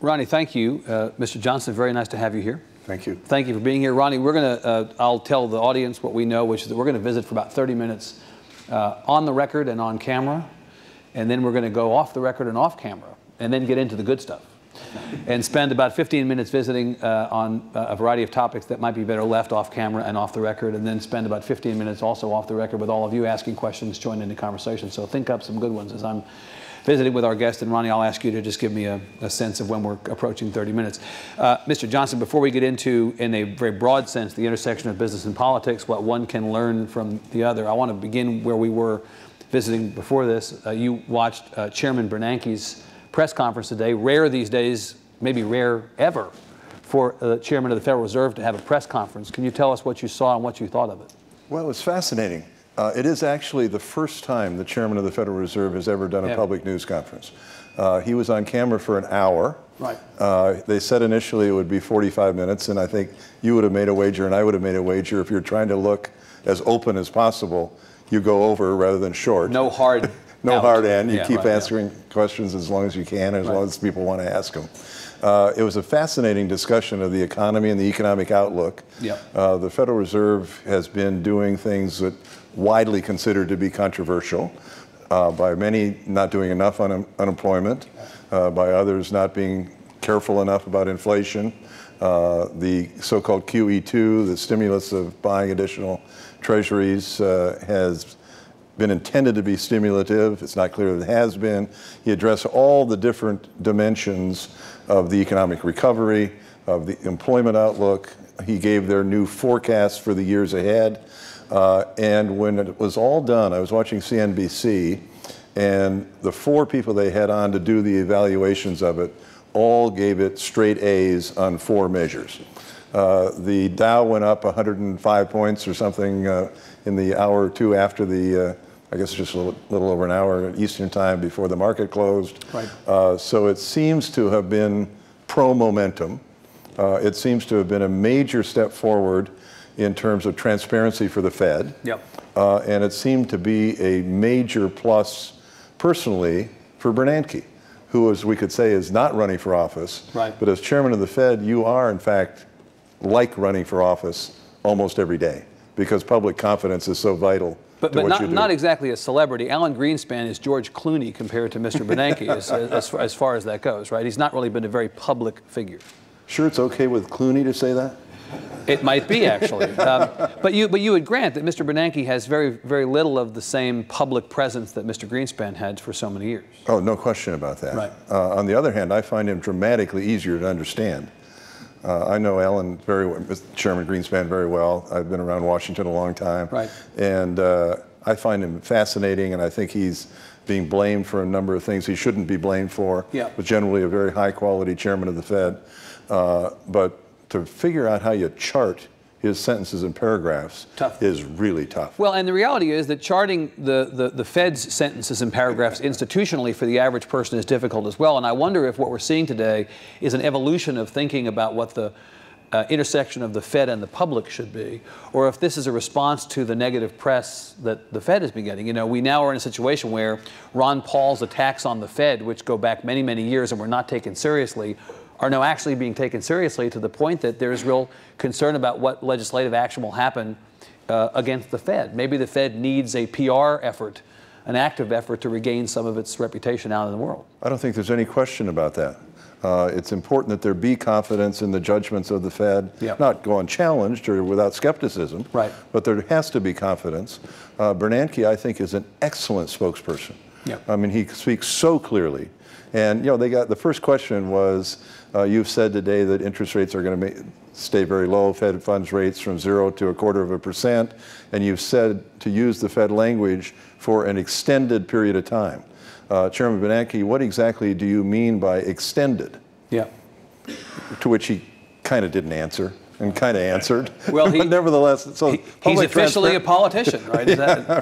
Ronnie, thank you. Mr. Johnson, very nice to have you here. Thank you. Thank you for being here. Ronnie, we're going to, I'll tell the audience what we know, which is that we're going to visit for about 30 minutes on the record and on camera, and then we're going to go off the record and off camera, and then get into the good stuff. And spend about 15 minutes visiting on a variety of topics that might be better left off camera and off the record, and then spend about 15 minutes also off the record with all of you asking questions, joining in the conversation. So think up some good ones as I'm visiting with our guest. And Ronnie, I'll ask you to just give me a sense of when we're approaching 30 minutes. Mr. Johnson, before we get into, in a very broad sense, the intersection of business and politics, what one can learn from the other, I want to begin where we were visiting before this. You watched Chairman Bernanke's press conference today. Rare these days, maybe rare ever, for the chairman of the Federal Reserve to have a press conference. Can you tell us what you saw and what you thought of it? Well, it was fascinating. It is actually the first time the chairman of the Federal Reserve has ever done a public news conference. He was on camera for an hour. Right. They said initially it would be 45 minutes, and I think you would have made a wager and I would have made a wager. If you're trying to look as open as possible, you go over rather than short. No hard No hard end. You keep right, answering questions as long as you can, as long as people want to ask them. It was a fascinating discussion of the economy and the economic outlook. The Federal Reserve has been doing things that widely considered to be controversial, by many not doing enough on unemployment, by others not being careful enough about inflation. The so-called QE2, the stimulus of buying additional treasuries, has been intended to be stimulative. It's not clear that it has been. He addressed all the different dimensions of the economic recovery, of the employment outlook. He gave their new forecast for the years ahead. And when it was all done, I was watching CNBC, and the 4 people they had on to do the evaluations of it all gave it straight A's on 4 measures. The Dow went up 105 points or something in the hour or two after the, I guess just a little over an hour Eastern time before the market closed. Right. So it seems to have been pro-momentum. It seems to have been a major step forward in terms of transparency for the Fed. And it seemed to be a major plus personally for Bernanke, who, as we could say, is not running for office. Right. But as chairman of the Fed, you are, in fact, like running for office almost every day, because public confidence is so vital to what you do. Not exactly a celebrity. Alan Greenspan is George Clooney compared to Mr. Bernanke as far as that goes, right? He's not really been a very public figure. Sure it's okay with Clooney to say that? It might be, actually. But you would grant that Mr. Bernanke has very, very little of the same public presence that Mr. Greenspan had for so many years. Oh, no question about that. Right. On the other hand, I find him dramatically easier to understand. I know Alan very well, Chairman Greenspan very well. I've been around Washington a long time. Right. And I find him fascinating, and I think he's being blamed for a number of things he shouldn't be blamed for. But generally a very high-quality chairman of the Fed. But to figure out how you chart his sentences and paragraphs is really tough. Well, and the reality is that charting the Fed's sentences and paragraphs institutionally for the average person is difficult as well. And I wonder if what we're seeing today is an evolution of thinking about what the intersection of the Fed and the public should be, or if this is a response to the negative press that the Fed has been getting. You know, we now are in a situation where Ron Paul's attacks on the Fed, which go back many, many years and were not taken seriously, are now actually being taken seriously, to the point that there's real concern about what legislative action will happen against the Fed. Maybe the Fed needs a PR effort, an active effort to regain some of its reputation out in the world. I don't think there's any question about that. It's important that there be confidence in the judgments of the Fed, not go unchallenged or without skepticism, but there has to be confidence. Bernanke, I think, is an excellent spokesperson. I mean, he speaks so clearly. And, you know, the first question was, you've said today that interest rates are going to stay very low, Fed funds rates from 0 to 0.25%, and you've said to use the Fed language for an extended period of time. Chairman Bernanke, what exactly do you mean by extended? To which he kind of didn't answer, and kind of answered. Well, but nevertheless, so he's officially a politician, right?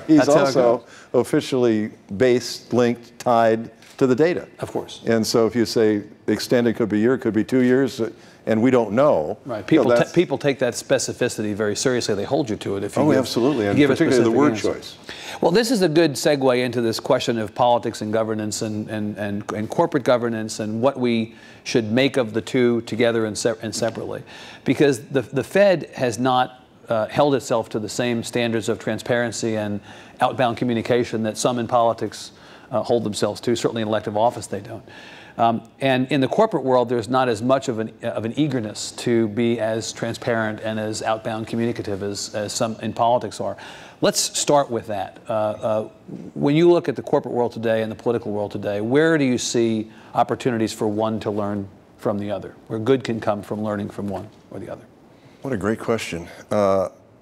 He's also officially based, linked, tied to the data. Of course. And so if you say extended could be a year, it could be 2 years, and we don't know. Right. People take that specificity very seriously. They hold you to it if you absolutely, and give particularly the word answer. choice. Well, this is a good segue into this question of politics and governance and corporate governance and what we should make of the two together and separately. Because the Fed has not held itself to the same standards of transparency and outbound communication that some in politics hold themselves to. Certainly in elective office they don't. And in the corporate world, there's not as much of an eagerness to be as transparent and as outbound communicative as some in politics are. Let's start with that. When you look at the corporate world today and the political world today, where do you see opportunities for one to learn from the other, where good can come from learning from one or the other? What a great question.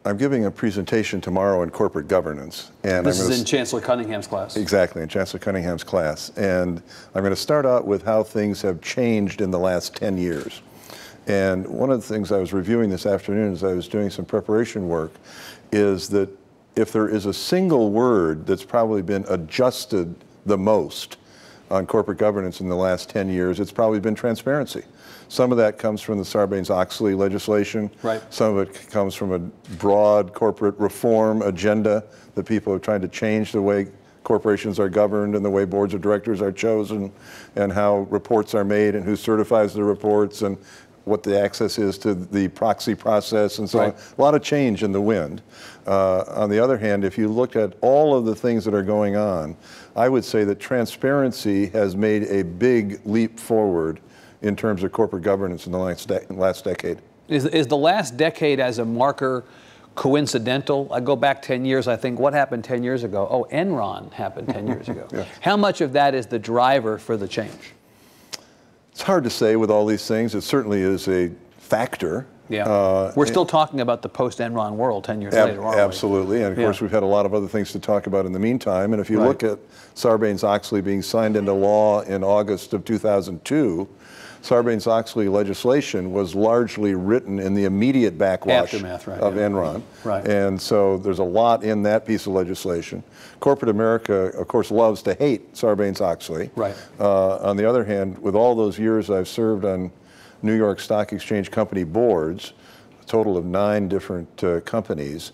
I'm giving a presentation tomorrow in corporate governance. And this is in Chancellor Cunningham's class. Exactly, in Chancellor Cunningham's class. And I'm going to start out with how things have changed in the last 10 years. And one of the things I was reviewing this afternoon as I was doing some preparation work is that if there is a single word that's probably been adjusted the most on corporate governance in the last 10 years, it's probably been transparency. Some of that comes from the Sarbanes-Oxley legislation. Right. Some of it comes from a broad corporate reform agenda that people are trying to change the way corporations are governed and the way boards of directors are chosen and how reports are made and who certifies the reports and what the access is to the proxy process and so on. A lot of change in the wind. On the other hand, if you look at all of the things that are going on, I would say that transparency has made a big leap forward in terms of corporate governance in the last decade. Is the last decade as a marker coincidental? I go back 10 years, I think, what happened 10 years ago? Oh, Enron happened 10 years ago. Yeah. How much of that is the driver for the change? It's hard to say with all these things. It certainly is a factor. Yeah. We're still talking about the post-Enron world 10 years later, aren't we? Absolutely. And of course, we've had a lot of other things to talk about in the meantime. And if you look at Sarbanes-Oxley being signed into law in August of 2002, Sarbanes-Oxley legislation was largely written in the immediate backwash of Enron. Right. And so there's a lot in that piece of legislation. Corporate America, of course, loves to hate Sarbanes-Oxley. Right. On the other hand, with all those years I've served on New York Stock Exchange company boards, a total of 9 different companies,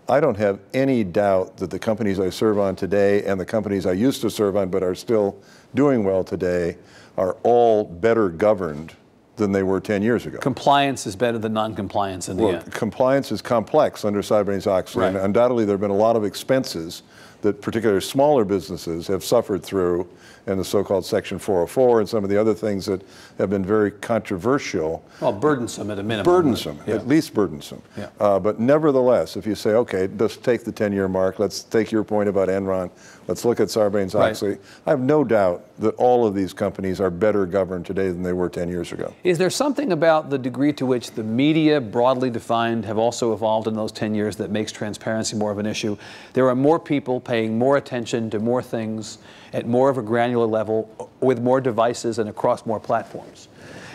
I don't have any doubt that the companies I serve on today and the companies I used to serve on but are still doing well today are all better governed than they were 10 years ago. Compliance is better than non-compliance in the end. Compliance is complex under Sarbanes-Oxley, and undoubtedly there have been a lot of expenses that particularly smaller businesses have suffered through in the so-called Section 404 and some of the other things that have been very controversial. Well, burdensome at a minimum. Burdensome, at least burdensome. Yeah. But nevertheless, if you say, okay, let's take the 10-year mark, let's take your point about Enron, let's look at Sarbanes-Oxley, I have no doubt that all of these companies are better governed today than they were 10 years ago. Is there something about the degree to which the media, broadly defined, have also evolved in those 10 years that makes transparency more of an issue? There are more people paying more attention to more things at more of a granular level with more devices and across more platforms.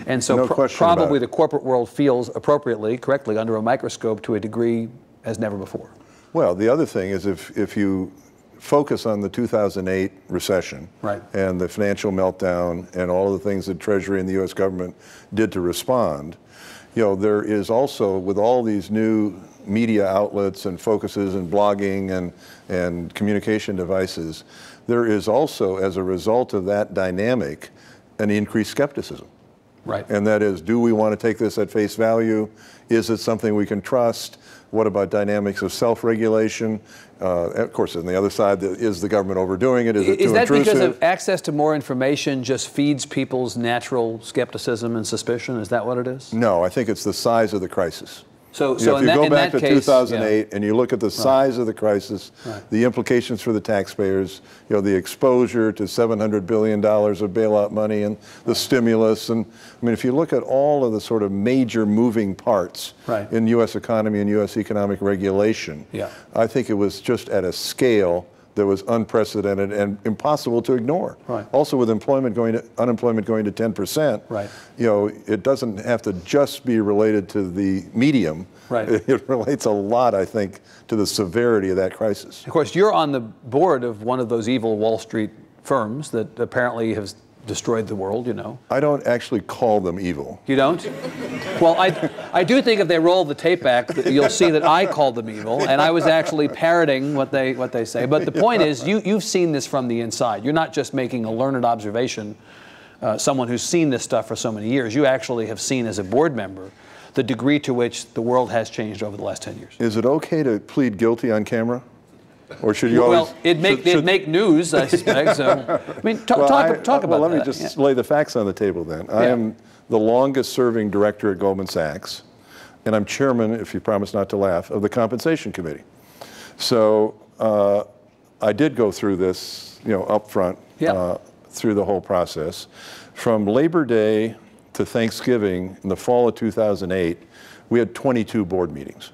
And so probably the corporate world feels appropriately, correctly, under a microscope to a degree as never before. Well, the other thing is if you focus on the 2008 recession and the financial meltdown and all of the things that Treasury and the U.S. government did to respond, you know, there is also, with all these new media outlets and focuses and blogging and communication devices, there is also, as a result of that dynamic, an increased skepticism. Right. And that is, do we want to take this at face value? Is it something we can trust? What about dynamics of self-regulation? Of course, on the other side, is the government overdoing it? Is it too intrusive? Is that because of access to more information just feeds people's natural skepticism and suspicion? Is that what it is? No, I think it's the size of the crisis. So, if you go back to 2008 and you look at the size of the crisis, the implications for the taxpayers, you know, the exposure to $700 billion of bailout money and the stimulus, and I mean, if you look at all of the sort of major moving parts in U.S. economy and U.S. economic regulation, I think it was just at a scale that was unprecedented and impossible to ignore. Also, with unemployment going to 10%, you know, it doesn't have to just be related to the medium. It relates a lot, I think, to the severity of that crisis. Of course, you're on the board of one of those evil Wall Street firms that apparently have destroyed the world, you know. I don't actually call them evil. You don't? Well, I do think if they roll the tape back, you'll see that I called them evil, and I was actually parroting what they say. But the point is, you've seen this from the inside. You're not just making a learned observation, someone who's seen this stuff for so many years. You actually have seen as a board member the degree to which the world has changed over the last 10 years. Is it okay to plead guilty on camera? Or should you always... Well, it'd make news, I suspect. So, I mean, talk about that. Well, let me just lay the facts on the table then. I am the longest serving director at Goldman Sachs, and I'm chairman, if you promise not to laugh, of the Compensation Committee. So I did go through this, you know, up front through the whole process. From Labor Day to Thanksgiving in the fall of 2008, we had 22 board meetings.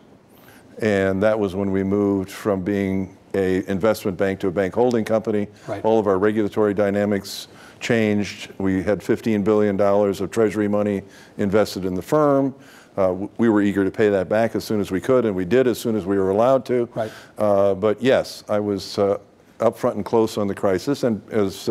And that was when we moved from being an investment bank to a bank holding company. Right. All of our regulatory dynamics changed. We had $15 billion of Treasury money invested in the firm. We were eager to pay that back as soon as we could, and we did as soon as we were allowed to. Right. But yes, I was up front and close on the crisis. And as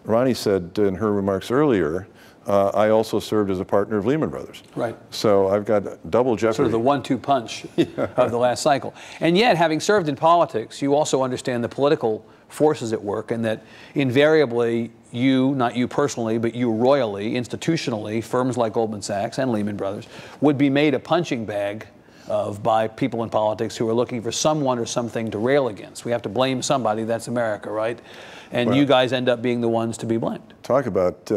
Ronnie said in her remarks earlier, I also served as a partner of Lehman Brothers. Right. So I've got double jeopardy. Sort of the 1-2 punch of the last cycle. And yet, having served in politics, you also understand the political forces at work, and that invariably you, not you personally, but you royally, institutionally, firms like Goldman Sachs and Lehman Brothers would be made a punching bag of by people in politics who are looking for someone or something to rail against. We have to blame somebody. That's America, right? And well, you guys end up being the ones to be blamed. Talk about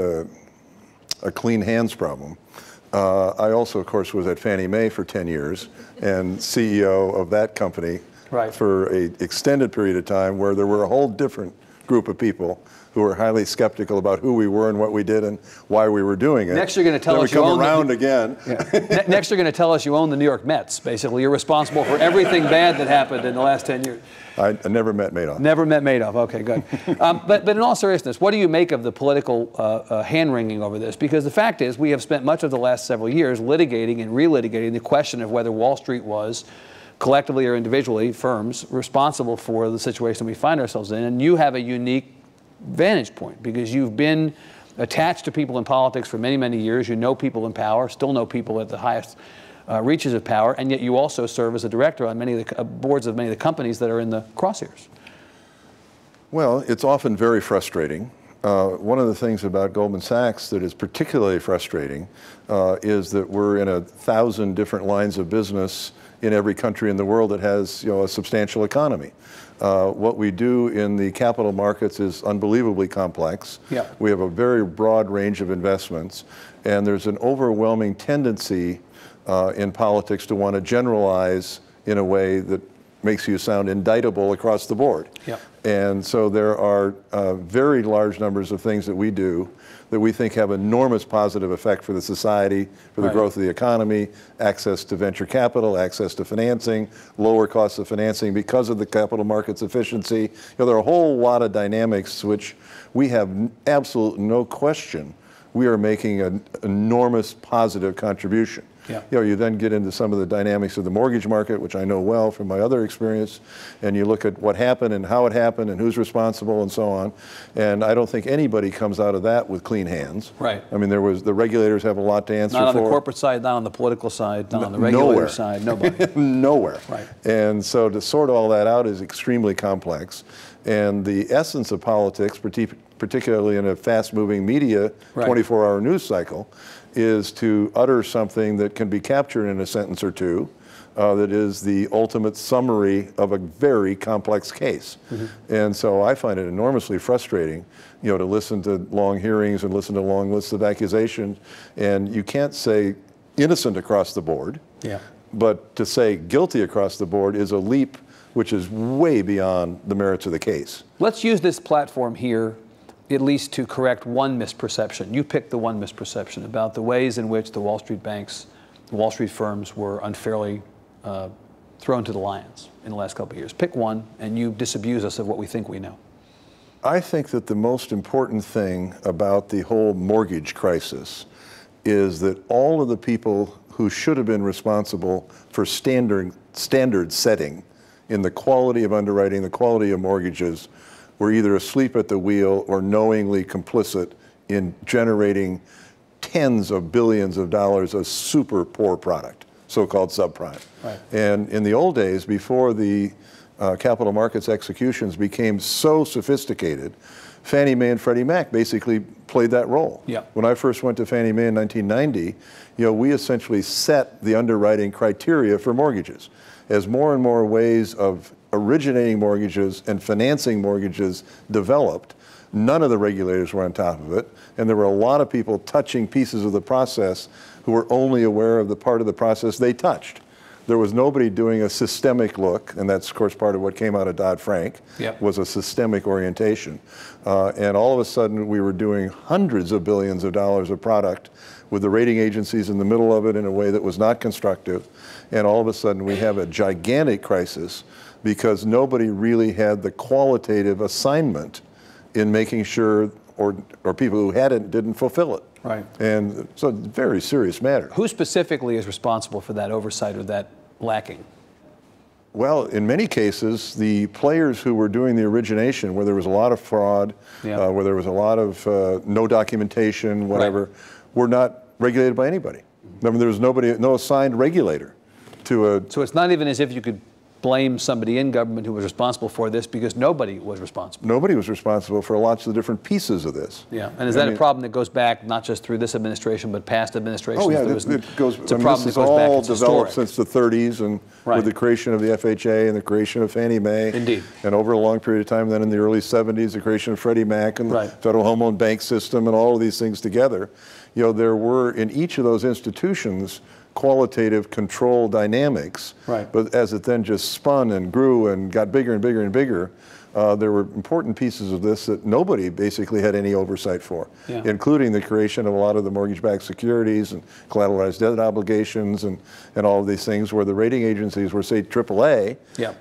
a clean hands problem. I also, of course, was at Fannie Mae for 10 years and CEO of that company for an extended period of time, where there were a whole different group of people who were highly skeptical about who we were and what we did and why we were doing it. Next, you're going to tell us you own around again. Yeah. Next, you're going to tell us you own the New York Mets. Basically, you're responsible for everything bad that happened in the last 10 years. I never met Madoff. Never met Madoff. Okay, good. But in all seriousness, what do you make of the political hand-wringing over this? Because the fact is, we have spent much of the last several years litigating and relitigating the question of whether Wall Street was, collectively or individually, firms responsible for the situation we find ourselves in. And you have a unique vantage point because you've been attached to people in politics for many, many years. You know people in power, still know people at the highest reaches of power, and yet you also serve as a director on many of the boards of many of the companies that are in the crosshairs. Well, it's often very frustrating. One of the things about Goldman Sachs that is particularly frustrating is that we're in 1,000 different lines of business in every country in the world that has, you know, a substantial economy. What we do in the capital markets is unbelievably complex. Yeah. We have a very broad range of investments, and there's an overwhelming tendency in politics to want to generalize in a way that makes you sound indictable across the board. Yep. And so there are very large numbers of things that we do that we think have enormous positive effect for the society, for the growth of the economy, access to venture capital, access to financing, lower costs of financing because of the capital markets efficiency. You know, there are a whole lot of dynamics which we have absolute no question we are making an enormous positive contribution. Yeah. You know, you then get into some of the dynamics of the mortgage market, which I know well from my other experience, and you look at what happened and how it happened and who's responsible and so on. And I don't think anybody comes out of that with clean hands. Right. I mean, the regulators have a lot to answer for. Not on the corporate side, not on the political side, not on the regulator side, nobody. Nowhere. Right. And so to sort all that out is extremely complex. And the essence of politics, particularly in a fast-moving media 24-hour news cycle, is to utter something that can be captured in a sentence or two that is the ultimate summary of a very complex case. Mm-hmm. And so I find it enormously frustrating, you know, to listen to long hearings and listen to long lists of accusations, and you can't say innocent across the board, but to say guilty across the board is a leap which is way beyond the merits of the case. Let's use this platform here at least to correct one misperception. You picked the one misperception about the ways in which the Wall Street banks, the Wall Street firms were unfairly thrown to the lions in the last couple of years. Pick one, and you disabuse us of what we think we know. I think that the most important thing about the whole mortgage crisis is that all of the people who should have been responsible for standard setting in the quality of underwriting, the quality of mortgages, were either asleep at the wheel or knowingly complicit in generating tens of billions of dollars of super poor product, so-called subprime. Right. And in the old days, before the capital markets executions became so sophisticated, Fannie Mae and Freddie Mac basically played that role. Yeah. When I first went to Fannie Mae in 1990, we essentially set the underwriting criteria for mortgages. As more and more ways of originating mortgages and financing mortgages developed, none of the regulators were on top of it, and there were a lot of people touching pieces of the process who were only aware of the part of the process they touched. There was nobody doing a systemic look, and that's, of course, part of what came out of Dodd-Frank, was a systemic orientation. And all of a sudden, we were doing hundreds of billions of dollars of product with the rating agencies in the middle of it in a way that was not constructive. And all of a sudden, we have a gigantic crisis because nobody really had the qualitative assignment in making sure, or people who had it didn't fulfill it. Right. And so it's a very serious matter. Who specifically is responsible for that oversight or that lacking? Well, in many cases, the players who were doing the origination, where there was a lot of fraud, where there was a lot of no documentation, whatever, were not regulated by anybody. I mean, there was no assigned regulator to a... So it's not even as if you could blame somebody in government who was responsible for this, because nobody was responsible. Nobody was responsible for lots of different pieces of this. Yeah, and is that a problem that goes back not just through this administration, but past administrations? Oh yeah, it goes. It's a problem this that goes back. It's developed historic. since the 30s, and with the creation of the FHA and the creation of Fannie Mae. Indeed. And over a long period of time, then in the early 70s, the creation of Freddie Mac and the Federal Home Loan Bank System, and all of these things together. There were in each of those institutions qualitative control dynamics, but as it then just spun and grew and got bigger and bigger and bigger, there were important pieces of this that nobody basically had any oversight for, including the creation of a lot of the mortgage-backed securities and collateralized debt obligations and all of these things where the rating agencies were, say, AAA,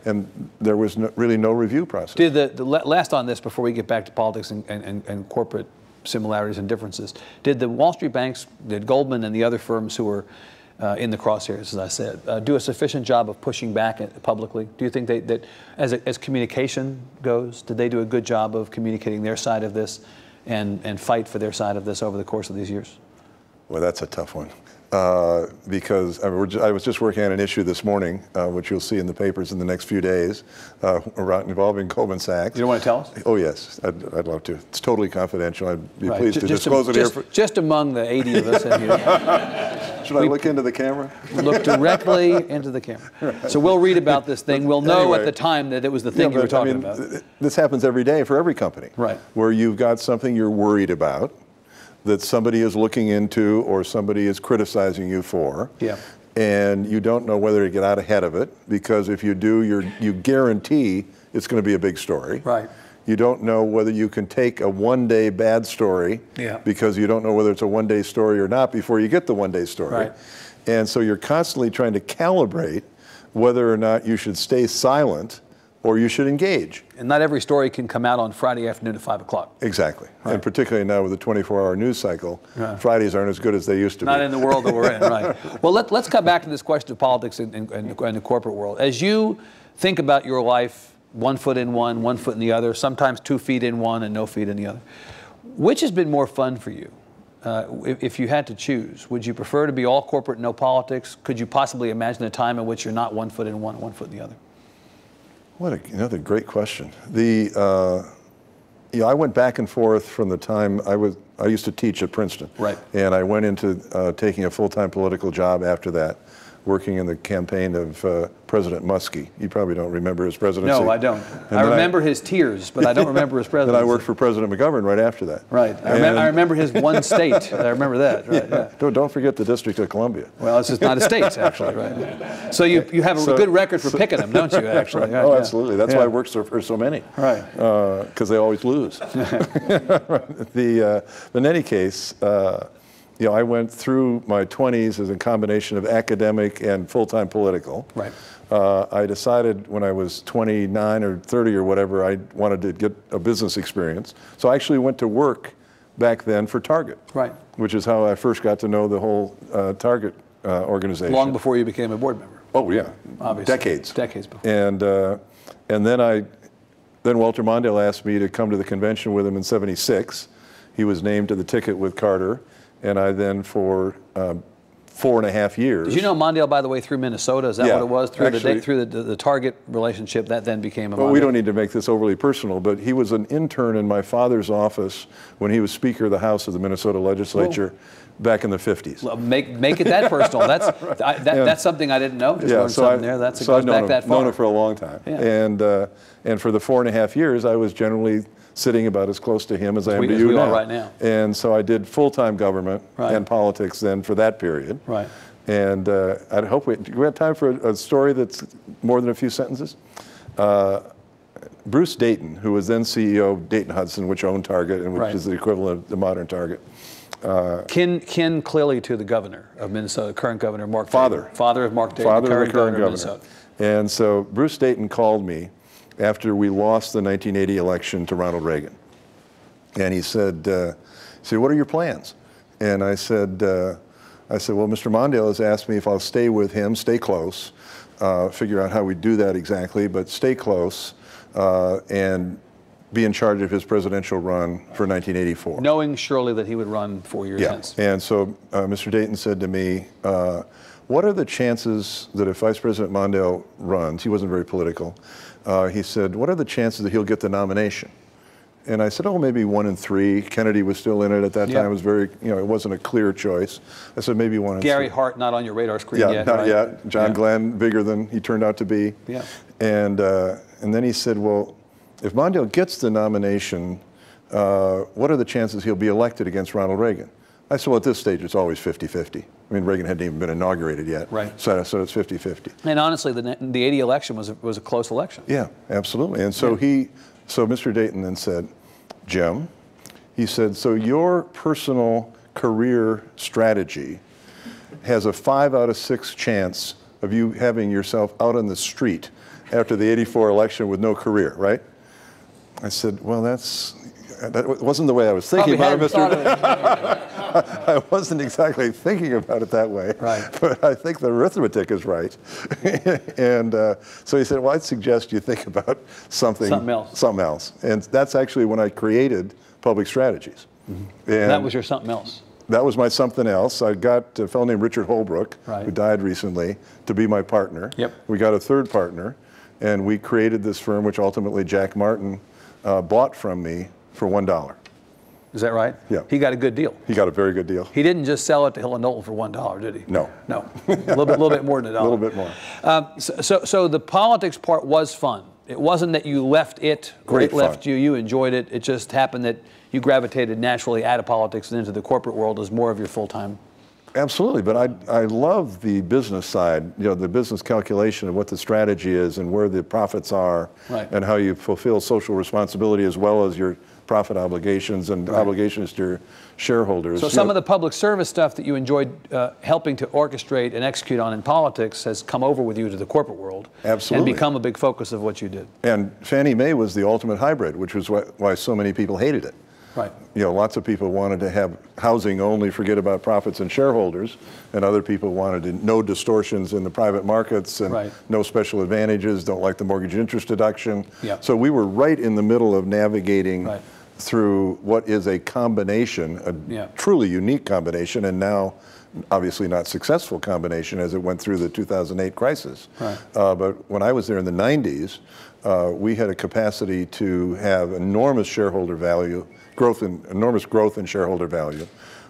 and there was really no review process. Did the last on this, before we get back to politics and corporate similarities and differences, did the Wall Street banks, did Goldman and the other firms who were in the crosshairs, as I said, do a sufficient job of pushing back publicly? Do you think that as communication goes, did they do a good job of communicating their side of this and fight for their side of this over the course of these years? Well, that's a tough one. Because I was just working on an issue this morning, which you'll see in the papers in the next few days, involving Goldman Sachs. You don't want to tell us? Oh, yes. I'd love to. It's totally confidential. I'd be pleased to disclose it here. Just among the 80 of us in here. Should I look into the camera? Look directly into the camera. So we'll read about this thing. We'll know at the time that it was the thing you were talking about. This happens every day for every company. Right. Where you've got something you're worried about, that somebody is looking into or somebody is criticizing you for, and you don't know whether to get out ahead of it, because if you do, you guarantee it's going to be a big story. Right. You don't know whether you can take a one-day bad story, because you don't know whether it's a one-day story or not before you get the one-day story. Right. And so you're constantly trying to calibrate whether or not you should stay silent or you should engage. And not every story can come out on Friday afternoon at 5 o'clock. Exactly. And particularly now with the 24-hour news cycle, Fridays aren't as good as they used to be. Not in the world that we're in, right. Well, let's come back to this question of politics and the corporate world. As you think about your life, 1 foot in one, 1 foot in the other, sometimes 2 feet in one and no feet in the other, which has been more fun for you? If you had to choose, would you prefer to be all corporate, no politics? Could you possibly imagine a time in which you're not 1 foot in one, 1 foot in the other? Another great question. I went back and forth from the time I used to teach at Princeton. Right. And I went into taking a full-time political job after that, working in the campaign of President Muskie. You probably don't remember his presidency. No, I don't. I remember his tears, but I don't remember his presidency. Then I worked for President McGovern right after that. Right. I remember his one state. I remember that. Right. Yeah. Don't forget the District of Columbia. Well, it's just not a state, actually. Right. So you have a good record for picking them, don't you? Actually. Right. Oh, absolutely. That's why I worked for so many. Right. Because they always lose. In any case. I went through my 20s as a combination of academic and full-time political. Right. I decided when I was 29 or 30 or whatever, I wanted to get a business experience. So I actually went to work back then for Target. Right. Which is how I first got to know the whole Target organization. Long before you became a board member. Oh yeah, obviously. Decades. Decades before. And then Then Walter Mondale asked me to come to the convention with him in '76. He was named to the ticket with Carter, and I then for 4.5 years. Did you know Mondale, by the way, through Minnesota? Is that what it was? Through the Target relationship, that then became a Mondale? Well, we don't need to make this overly personal, but he was an intern in my father's office when he was Speaker of the House of the Minnesota Legislature back in the 50s. Well, make it that personal. That's that's something I didn't know. Just learned something there. It goes back that far. I've known him for a long time. Yeah. And for the 4.5 years, I was generally sitting about as cllose to him as I am to you now. Right now. And so I did full-time government and politics then for that period. Right. And I hope do we have time for a story that's more than a few sentences? Bruce Dayton, who was then CEO of Dayton Hudson, which owned Target, and which is the equivalent of the modern Target. Kin clearly to the governor of Minnesota, current governor Mark Dayton. Father of Mark Dayton, Father of the current governor of Minnesota. And so Bruce Dayton called me after we lost the 1980 election to Ronald Reagan. And he said, what are your plans? And I said, well, Mr. Mondale has asked me if I'll stay with him, stay close, figure out how we do that exactly, but stay close and be in charge of his presidential run for 1984. Knowing surely that he would run 4 years hence. And so Mr. Dayton said to me, what are the chances that if Vice President Mondale runs, he wasn't very political, he said, what are the chances that he'll get the nomination? And I said, oh, maybe 1 in 3. Kennedy was still in it at that time. It was very, it wasn't a clear choice. I said, maybe 1 in 3. Gary Hart not on your radar screen yet. Not yet. John Glenn, bigger than he turned out to be. Yeah. And then he said, well, if Mondale gets the nomination, what are the chances he'll be elected against Ronald Reagan? I said, well, at this stage, it's always 50-50. I mean, Reagan hadn't even been inaugurated yet. Right. So it's 50-50. And honestly, the 80 election was a close election. Yeah, absolutely. And so so Mr. Dayton then said, Jim, he said, so your personal career strategy has a 5 out of 6 chance of you having yourself out on the street after the '84 election with no career, right? I said, well, that wasn't the way I was thinking about it, Mr. I wasn't exactly thinking about it that way, but I think the arithmetic is right. And so he said, well, I'd suggest you think about something else. And that's actually when I created Public Strategies. Mm-hmm. And that was your something else. That was my something else. I got a fellow named Richard Holbrook, who died recently, to be my partner. Yep. We got a third partner, and we created this firm, which ultimately Jack Martin bought from me for $1. Is that right? Yeah. He got a good deal. He got a very good deal. He didn't just sell it to Hill and Knowlton for $1, did he? No. No. A little bit more than $1. A little bit more. So the politics part was fun. It wasn't that you left it, or it left you. You enjoyed it. It just happened that you gravitated naturally out of politics and into the corporate world as more of your full-time. Absolutely, but I love the business side, the business calculation of what the strategy is and where the profits are, and how you fulfill social responsibility as well as your profit obligations and obligations to your shareholders. So some of the public service stuff that you enjoyed helping to orchestrate and execute on in politics has come over with you to the corporate world. Absolutely. And become a big focus of what you did. And Fannie Mae was the ultimate hybrid, which was why so many people hated it. Right. Lots of people wanted to have housing only, forget about profits and shareholders, and other people wanted no distortions in the private markets and no special advantages, don't like the mortgage interest deduction. Yeah. So we were right in the middle of navigating through what is a combination, a truly unique combination, and now obviously not successful combination as it went through the 2008 crisis. Right. But when I was there in the 90s, we had a capacity to have enormous shareholder value, enormous growth in shareholder value.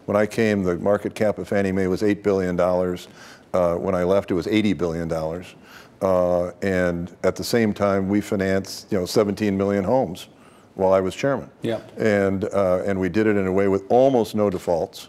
When I came, the market cap of Fannie Mae was $8 billion. When I left, it was $80 billion. And at the same time, we financed 17 million homes while I was chairman. Yeah. And we did it in a way with almost no defaults.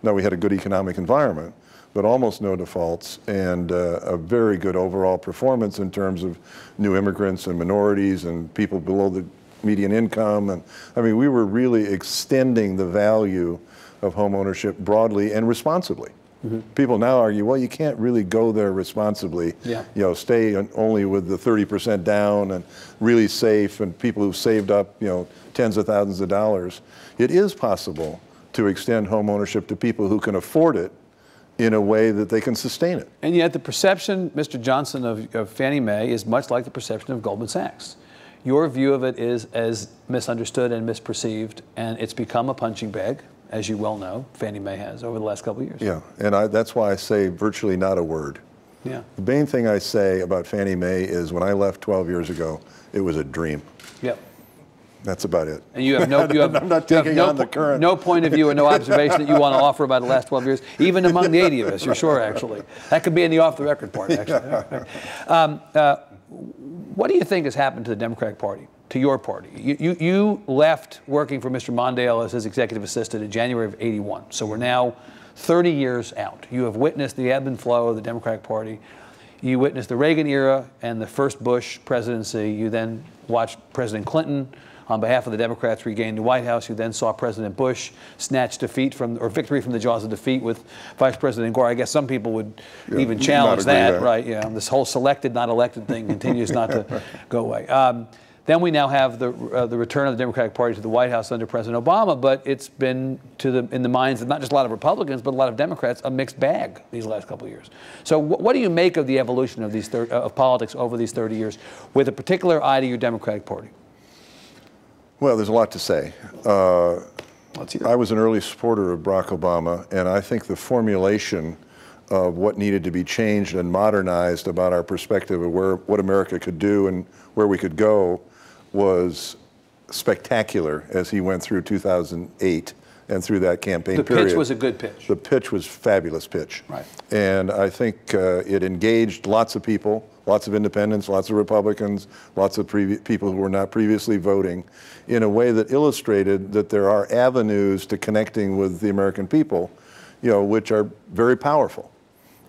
Now, we had a good economic environment, but almost no defaults, and a very good overall performance in terms of new immigrants and minorities and people below the median income. And I mean, we were really extending the value of home ownership broadly and responsibly. Mm-hmm. People now argue, well, you can't really go there responsibly. Yeah. Stay only with the 30% down and really safe, and people who've saved up, tens of thousands of dollars. It is possible to extend home ownership to people who can afford it in a way that they can sustain it. And yet the perception, Mr. Johnson, of Fannie Mae is much like the perception of Goldman Sachs. Your view of it is as misunderstood and misperceived, and it's become a punching bag, as you well know, Fannie Mae has over the last couple of years. Yeah, and that's why I say virtually not a word. Yeah. The main thing I say about Fannie Mae is when I left 12 years ago, it was a dream. Yep. That's about it. And you have no, I'm not taking on the current. No point of view and no observation that you want to offer about the last 12 years, even among the 80 of us, you're sure, actually. That could be in the off-the-record part, actually. What do you think has happened to the Democratic Party, to your party? You left working for Mr. Mondale as his executive assistant in January of '81, so we're now 30 years out. You have witnessed the ebb and flow of the Democratic Party. You witnessed the Reagan era and the first Bush presidency. You then watched President Clinton, on behalf of the Democrats, regain the White House. You then saw President Bush snatch defeat victory from the jaws of defeat with Vice President Gore. I guess some people would even challenge that, right? Yeah, this whole selected, not elected thing continues not to go away. Then we now have the return of the Democratic Party to the White House under President Obama, but it's been in the minds of not just a lot of Republicans, but a lot of Democrats, a mixed bag these last couple of years. So what do you make of the evolution of of politics over these 30 years, with a particular eye to your Democratic Party? Well, there's a lot to say. I was an early supporter of Barack Obama, and I think the formulation of what needed to be changed and modernized about our perspective of what America could do and where we could go was spectacular as he went through 2008 and through that campaign period. The pitch was a good pitch. The pitch was a fabulous pitch. Right. And I think it engaged lots of people, lots of independents, lots of Republicans, lots of people who were not previously voting, in a way that illustrated that there are avenues to connecting with the American people, which are very powerful.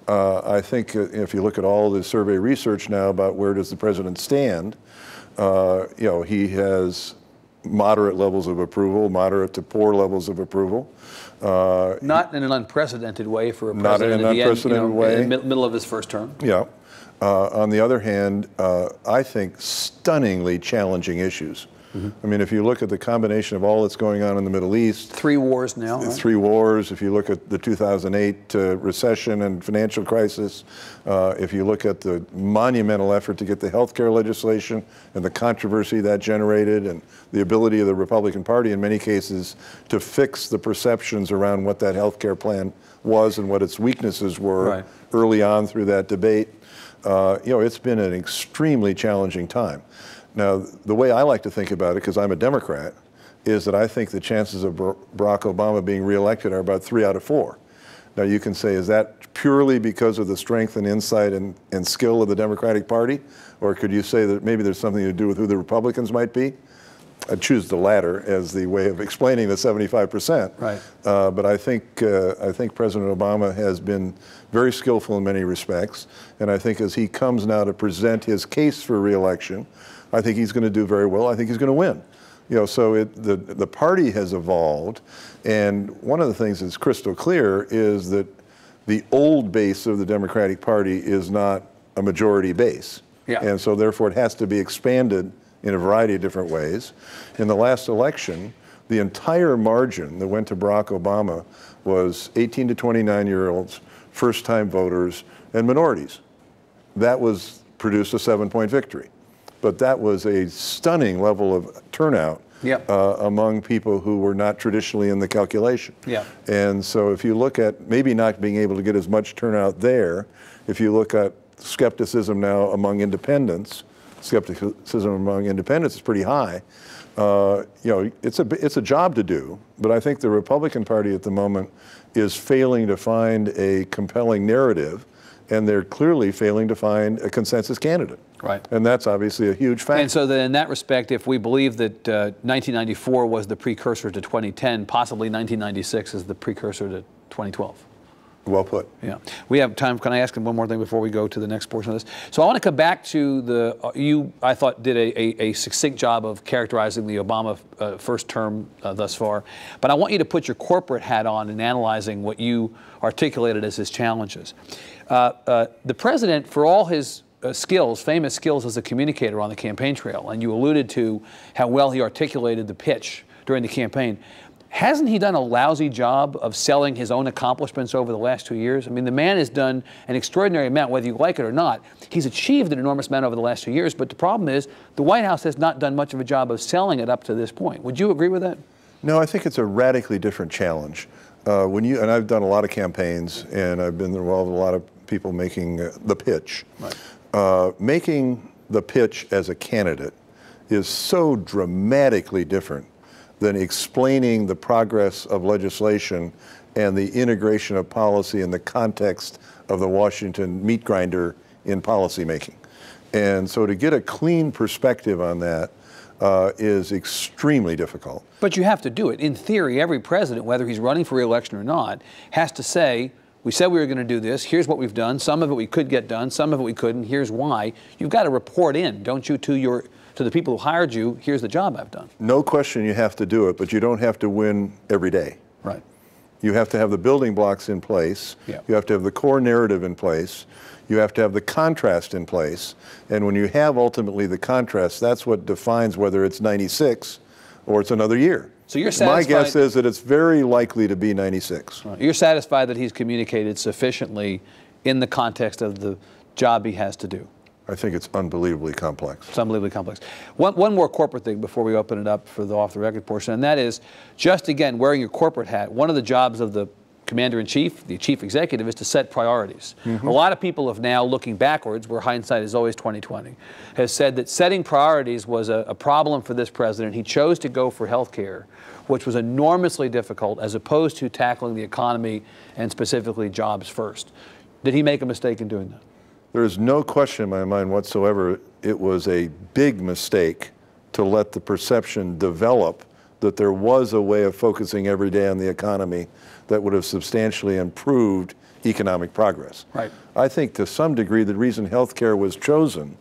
I think if you look at all the survey research now about where does the president stand, he has moderate levels of approval, moderate to poor levels of approval. Not in an unprecedented way for a president. Not in an unprecedented way. In the middle of his first term. Yeah. On the other hand, I think stunningly challenging issues. I mean, if you look at the combination of all that's going on in the Middle East. 3 wars now. Right? 3 wars. If you look at the 2008 recession and financial crisis, if you look at the monumental effort to get the health care legislation and the controversy that generated, and the ability of the Republican Party in many cases to fix the perceptions around what that health care plan was and what its weaknesses were early on through that debate, it's been an extremely challenging time. Now, the way I like to think about it, because I'm a Democrat, is that I think the chances of Barack Obama being reelected are about 3 out of 4. Now, you can say, is that purely because of the strength and insight and skill of the Democratic Party? Or could you say that maybe there's something to do with who the Republicans might be? I'd choose the latter as the way of explaining the 75%. Right. But I think President Obama has been very skillful in many respects, and I think as he comes now to present his case for reelection, I think he's going to do very well. I think he's going to win. So the party has evolved, and one of the things that's crystal clear is that the old base of the Democratic Party is not a majority base. Yeah. And so therefore it has to be expanded in a variety of different ways. In the last election, the entire margin that went to Barack Obama was 18 to 29-year-olds, first-time voters, and minorities. That produced a 7-point victory. But that was a stunning level of turnout among people who were not traditionally in the calculation. Yeah. And so if you look at maybe not being able to get as much turnout there, if you look at skepticism now among independents, skepticism among independents is pretty high. It's a job to do, but I think the Republican Party at the moment is failing to find a compelling narrative, and they're clearly failing to find a consensus candidate. Right. And that's obviously a huge factor. And so then in that respect, if we believe that 1994 was the precursor to 2010, possibly 1996 is the precursor to 2012. Well put. Yeah. We have time. Can I ask him one more thing before we go to the next portion of this? So I want to come back to I thought, did a succinct job of characterizing the Obama first term thus far. But I want you to put your corporate hat on in analyzing what you articulated as his challenges. The president, for all his famous skills as a communicator on the campaign trail, and you alluded to how well he articulated the pitch during the campaign, Hasn't he done a lousy job of selling his own accomplishments over the last 2 years? I mean, the man has done an extraordinary amount, whether you like it or not. He's achieved an enormous amount over the last 2 years, but the problem is the White House has not done much of a job of selling it up to this point. Would you agree with that? No, I think it's a radically different challenge. And I've done a lot of campaigns, and I've been involved with a lot of people making the pitch. Right. Making the pitch as a candidate is so dramatically different than explaining the progress of legislation and the integration of policy in the context of the Washington meat grinder in policymaking. And so to get a clean perspective on that is extremely difficult. But you have to do it. In theory, every president, whether he's running for re-election or not, has to say, we said we were going to do this, here's what we've done, some of it we could get done, some of it we couldn't, here's why. You've got to report in, don't you, to the people who hired you, here's the job I've done. No question you have to do it, but you don't have to win every day. Right. You have to have the building blocks in place. Yeah. You have to have the core narrative in place. You have to have the contrast in place. And when you have ultimately the contrast, that's what defines whether it's 96 or it's another year. So you're satisfied? My guess is that it's very likely to be 96. Right. You're satisfied that he's communicated sufficiently in the context of the job he has to do? I think it's unbelievably complex. It's unbelievably complex. One more corporate thing before we open it up for the off-the-record portion, and that is just, again, wearing your corporate hat. One of the jobs of the commander-in-chief, the chief executive, is to set priorities. Mm-hmm. A lot of people have now, looking backwards, where hindsight is always 20/20, has said that setting priorities was a problem for this president. He chose to go for health care, which was enormously difficult, as opposed to tackling the economy and specifically jobs first. Did he make a mistake in doing that? There is no question in my mind whatsoever it was a big mistake to let the perception develop that there was a way of focusing every day on the economy that would have substantially improved economic progress. Right. I think to some degree the reason healthcare was chosen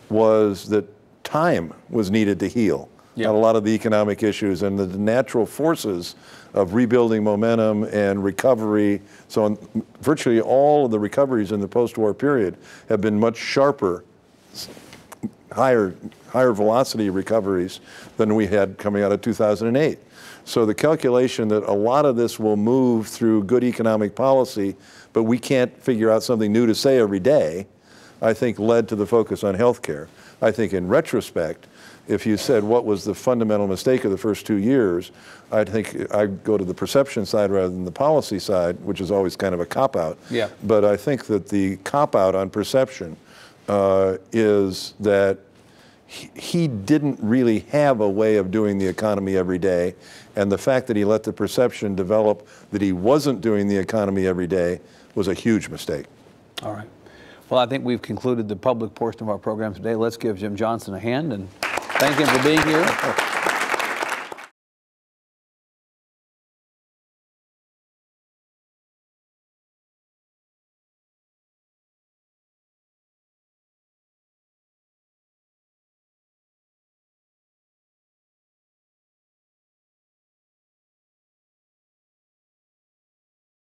was that time was needed to heal on a lot of the economic issues, and the natural forces of rebuilding momentum and recovery. So virtually all of the recoveries in the post-war period have been much sharper, higher velocity recoveries than we had coming out of 2008. So the calculation that a lot of this will move through good economic policy, but we can't figure out something new to say every day, I think led to the focus on healthcare. I think in retrospect, if you said what was the fundamental mistake of the first 2 years, I think I'd go to the perception side rather than the policy side, which is always kind of a cop-out. Yeah. But I think that the cop-out on perception is that he didn't really have a way of doing the economy every day, and the fact that he let the perception develop that he wasn't doing the economy every day was a huge mistake. All right. Well, I think we've concluded the public portion of our program today. Let's give Jim Johnson a hand and thank him for being here.